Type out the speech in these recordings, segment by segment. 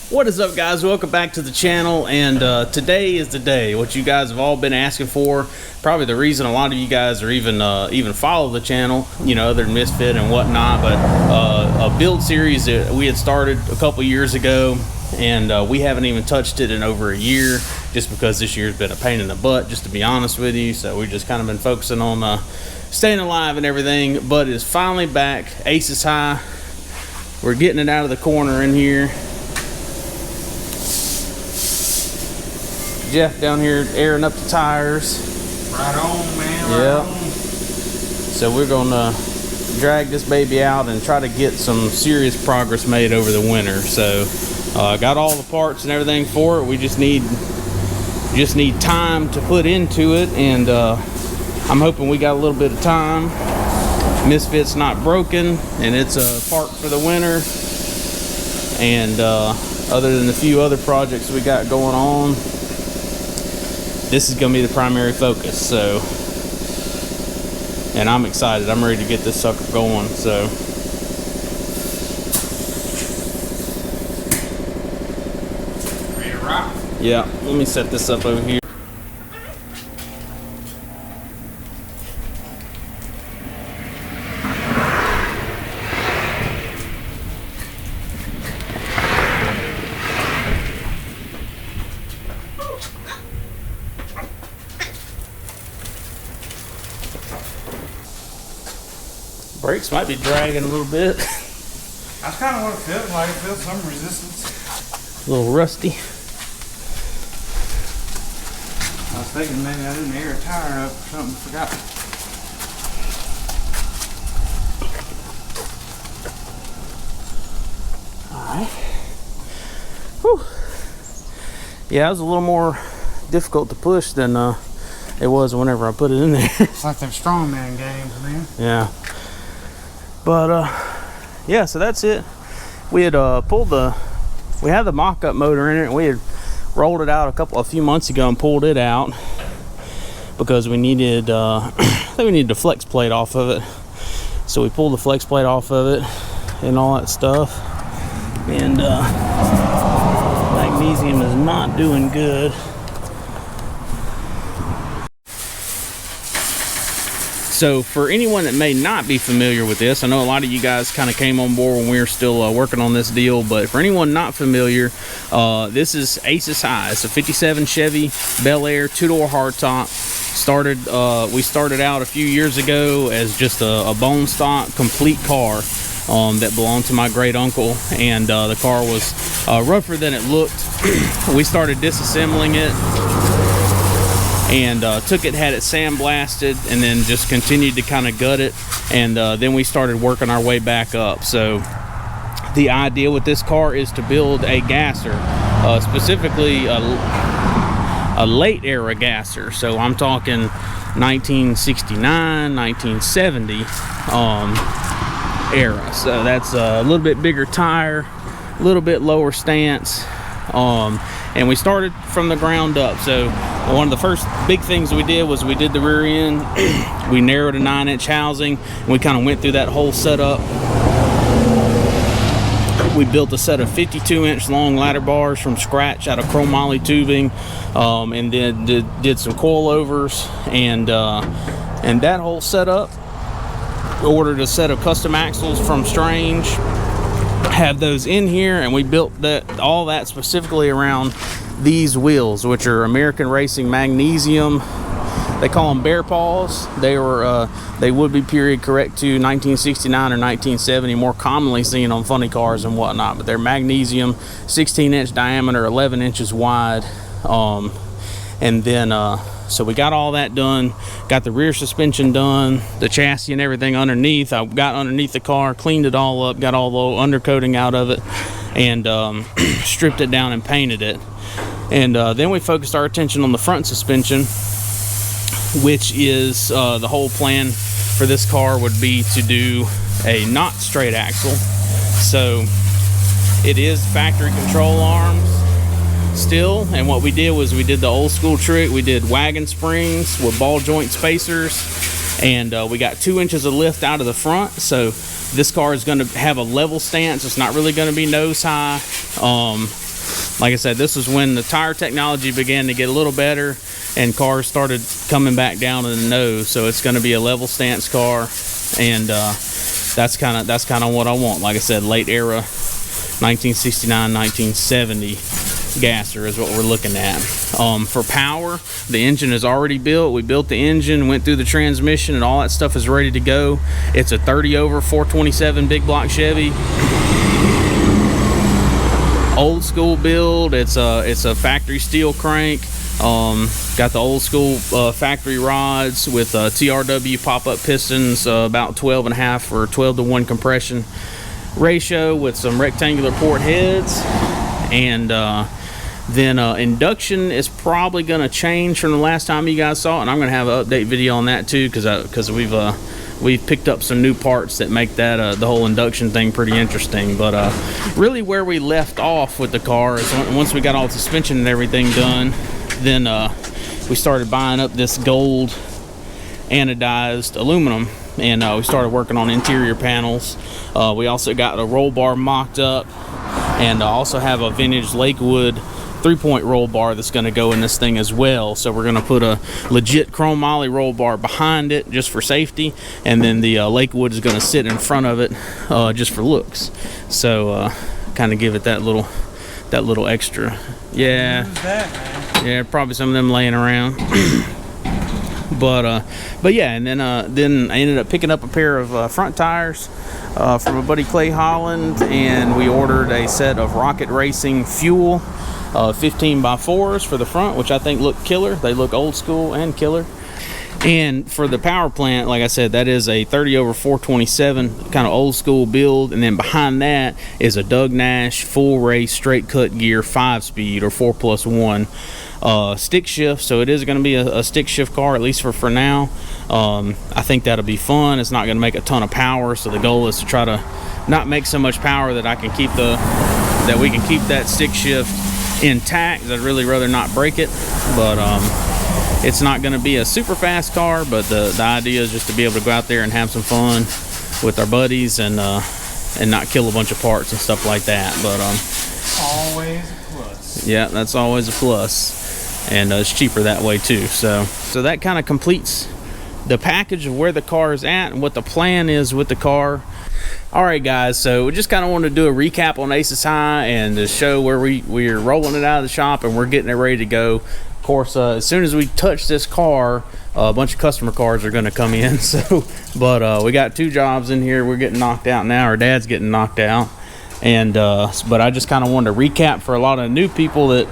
What is up, guys? Welcome back to the channel, and today is the day what you guys have all been asking for. Probably the reason a lot of you guys are even follow the channel, you know, other than Misfit and whatnot. But a build series that we had started a couple years ago, and we haven't even touched it in over a year, just because this year's been a pain in the butt, just to be honest with you. So we've just kind of been focusing on staying alive and everything. But it's finally back. Ace is high. We're getting it out of the corner in here. Jeff down here airing up the tires. Right on, man. Yeah. Right on. So we're gonna drag this baby out and try to get some serious progress made over the winter. So got all the parts and everything for it. We just need time to put into it, and I'm hoping we got a little bit of time. Misfit's not broken, and it's parked for the winter. And other than a few other projects we got going on, this is going to be the primary focus. So, and I'm excited. I'm ready to get this sucker going. So, Ready to rock? yeah, let me set this up over here. Brakes might be dragging a little bit. That's kind of what it feels like. It feels some resistance. A little rusty. I was thinking maybe I didn't air a tire up or something. Forgot. Alright. Whew. Yeah, it was a little more difficult to push than it was whenever I put it in there. It's like them strongman games, man. Yeah. But yeah, so that's it. We had we had the mock-up motor in it, and we had rolled it out a few months ago and pulled it out because we needed I think we needed the flex plate off of it. So we pulled the flex plate off of it and all that stuff. And magnesium is not doing good. So for anyone that may not be familiar with this, I know a lot of you guys kind of came on board when we were still working on this deal, but for anyone not familiar, this is Ace's High. It's a 57 Chevy Bel Air 2-door hardtop. We started out a few years ago as just a bone stock complete car that belonged to my great uncle, and the car was rougher than it looked. We started disassembling it and took it, had it sandblasted, and then just continued to kind of gut it, and then we started working our way back up. So the idea with this car is to build a gasser, specifically a late era gasser. So I'm talking 1969, 1970 era. So that's a little bit bigger tire, a little bit lower stance, and we started from the ground up. So one of the first big things we did was we did the rear end. We narrowed a 9-inch housing, and we kind of went through that whole setup. We built a set of 52-inch long ladder bars from scratch out of chromoly tubing, and then did some coilovers, and that whole setup. Ordered a set of custom axles from Strange, have those in here, and we built all that specifically around these wheels, which are American Racing magnesium. They call them bear paws. They would be period correct to 1969 or 1970, more commonly seen on funny cars and whatnot, but they're magnesium, 16-inch diameter, 11 inches wide. And then so we got all that done, got the rear suspension done, the chassis and everything underneath. I got underneath the car, cleaned it all up, got all the undercoating out of it, and stripped it down and painted it. And then we focused our attention on the front suspension, which is the whole plan for this car would be to do a not straight axle. So it is factory control arms still, and what we did was we did the old school trick. We did wagon springs with ball joint spacers, and we got 2 inches of lift out of the front. So this car is going to have a level stance. It's not really going to be nose high. like I said, this is when the tire technology began to get a little better and cars started coming back down to the nose. So it's going to be a level stance car, and that's kind of what I want. Like I said, late era 1969, 1970 Gasser is what we're looking at. For power, the engine is already built. We built the engine, went through the transmission, and all that stuff is ready to go. It's a 30 over 427 big block Chevy. Old school build. It's a factory steel crank. Got the old school factory rods with TRW pop-up pistons, about 12.5 or 12-to-1 compression ratio with some rectangular port heads. And then induction is probably going to change from the last time you guys saw it, and I'm going to have an update video on that too, because we've picked up some new parts that make that the whole induction thing pretty interesting. But really where we left off with the car is once we got all the suspension and everything done, then we started buying up this gold anodized aluminum, and we started working on interior panels. We also got a roll bar mocked up, and also have a vintage Lakewood 3-point roll bar that's going to go in this thing as well. So we're going to put a legit chrome moly roll bar behind it just for safety, and then the Lakewood is going to sit in front of it just for looks. So kind of give it that little extra. Yeah. Who's that, man? Yeah, probably some of them laying around. But yeah, and then I ended up picking up a pair of front tires from a buddy, Clay Holland, and we ordered a set of Rocket Racing Fuel 15x4s for the front, which I think look killer. They look old school and killer. And for the power plant, like I said, that is a 30 over 427 kind of old school build, and then behind that is a Doug Nash full race straight cut gear 5-speed or 4+1 stick shift. So it is going to be a stick shift car, at least for now. I think that'll be fun. It's not going to make a ton of power, so the goal is to try to not make so much power that we can keep that stick shift intact. I'd really rather not break it, but it's not going to be a super fast car, but the idea is just to be able to go out there and have some fun with our buddies and not kill a bunch of parts and stuff like that. But Always a plus. yeah, that's always a plus, and it's cheaper that way too. So that kind of completes the package of where the car is at and what the plan is with the car. All right, guys, so we just kind of wanted to do a recap on Aces High and to show where we're rolling it out of the shop and we're getting it ready to go. Of course, as soon as we touch this car, a bunch of customer cars are going to come in. So, but we got 2 jobs in here. We're getting knocked out now. Our dad's getting knocked out. And but I just kind of wanted to recap for a lot of new people that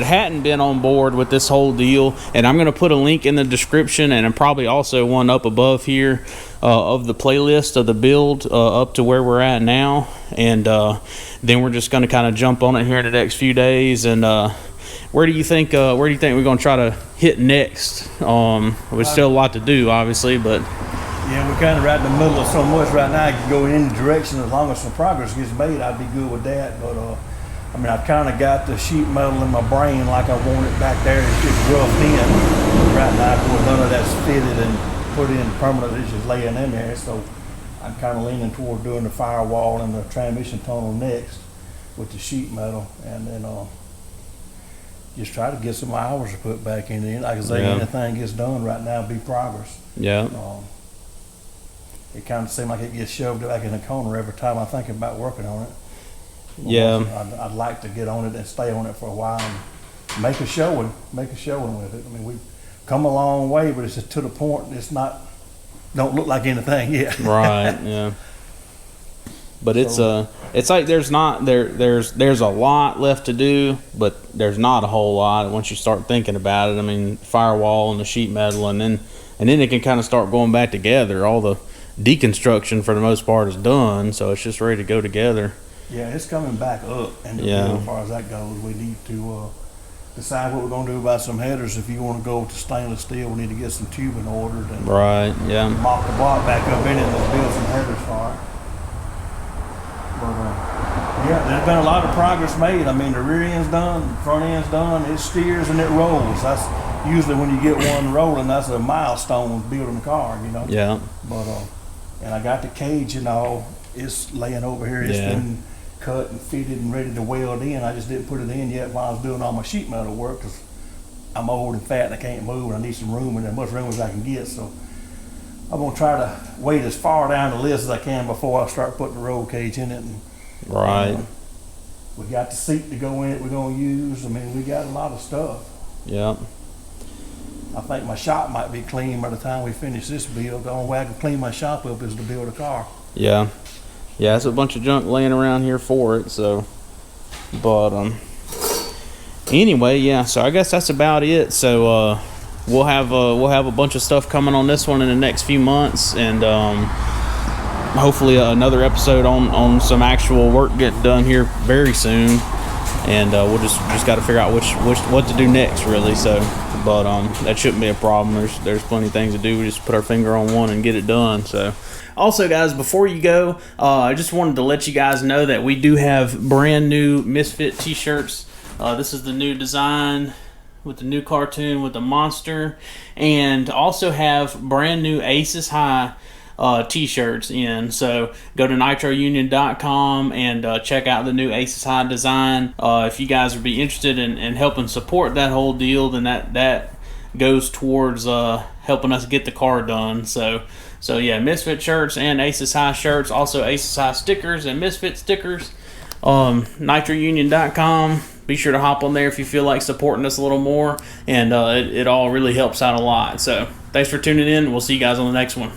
hadn't been on board with this whole deal. And I'm going to put a link in the description, and probably also one up above here of the playlist of the build up to where we're at now. And then we're just going to kind of jump on it here in the next few days. And where do you think we're going to try to hit next? There's still a lot to do, obviously, but yeah, we're kind of right in the middle of so much right now. I can go in any direction as long as some progress gets made. I'd be good with that. But I mean, I've kind of got the sheet metal in my brain like I want it back there. It's just roughed in right now. Of course, none of that's fitted and put in permanent. It's just laying in there. So I'm kind of leaning toward doing the firewall and the transmission tunnel next with the sheet metal, and then just try to get some hours to put back in it. Like I say, anything gets done right now, be progress. yeah. It kind of seems like it gets shoved back in the corner every time I think about working on it. Yeah. I'd like to get on it and stay on it for a while and make a showing with it. I mean, we've come a long way, but it's just to the point it's don't look like anything yet. Right. Yeah. But it's like there's a lot left to do, but there's not a whole lot once you start thinking about it. I mean, firewall and the sheet metal, and then it can kind of start going back together. All the deconstruction for the most part is done, so it's just ready to go together. Yeah, it's coming back up, and as far as that goes, we need to decide what we're going to do about some headers. If you want to go to stainless steel, we need to get some tubing ordered and mop the block back up in it and build some headers for it. But yeah, there's been a lot of progress made. I mean, the rear end's done, the front end's done, it steers and it rolls. That's usually when you get one rolling, that's a milestone building a car, you know. Yeah. But and I got the cage and all. It's laying over here. It's been cut and fitted and ready to weld in. I just didn't put it in yet while I was doing all my sheet metal work because I'm old and fat and I can't move and I need some room and as much room as I can get. So I'm gonna try to wait as far down the list as I can before I start putting the roll cage in it. And, Right. We got the seat to go in it we're gonna use. I mean, we got a lot of stuff. Yep. I think my shop might be clean by the time we finish this build. The only way I can clean my shop up is to build a car. Yeah. Yeah, it's a bunch of junk laying around here for it, so. But, anyway, yeah, so I guess that's about it. So, we'll have a bunch of stuff coming on this one in the next few months, and, hopefully another episode on some actual work getting done here very soon. And we'll just got to figure out what to do next, really. So, but that shouldn't be a problem. There's plenty of things to do. We just put our finger on one and get it done. So, also, guys, before you go, I just wanted to let you guys know that we do have brand new Misfit T-shirts. This is the new design with the new cartoon with the monster, and also have brand new Aces High T-shirts in. So go to nitrounion.com and check out the new Aces High design. If you guys would be interested in helping support that whole deal, then that goes towards helping us get the car done. So yeah, Misfit shirts and Aces High shirts, also Aces High stickers and Misfit stickers. nitrounion.com. Be sure to hop on there if you feel like supporting us a little more, and it all really helps out a lot. So thanks for tuning in. We'll see you guys on the next one.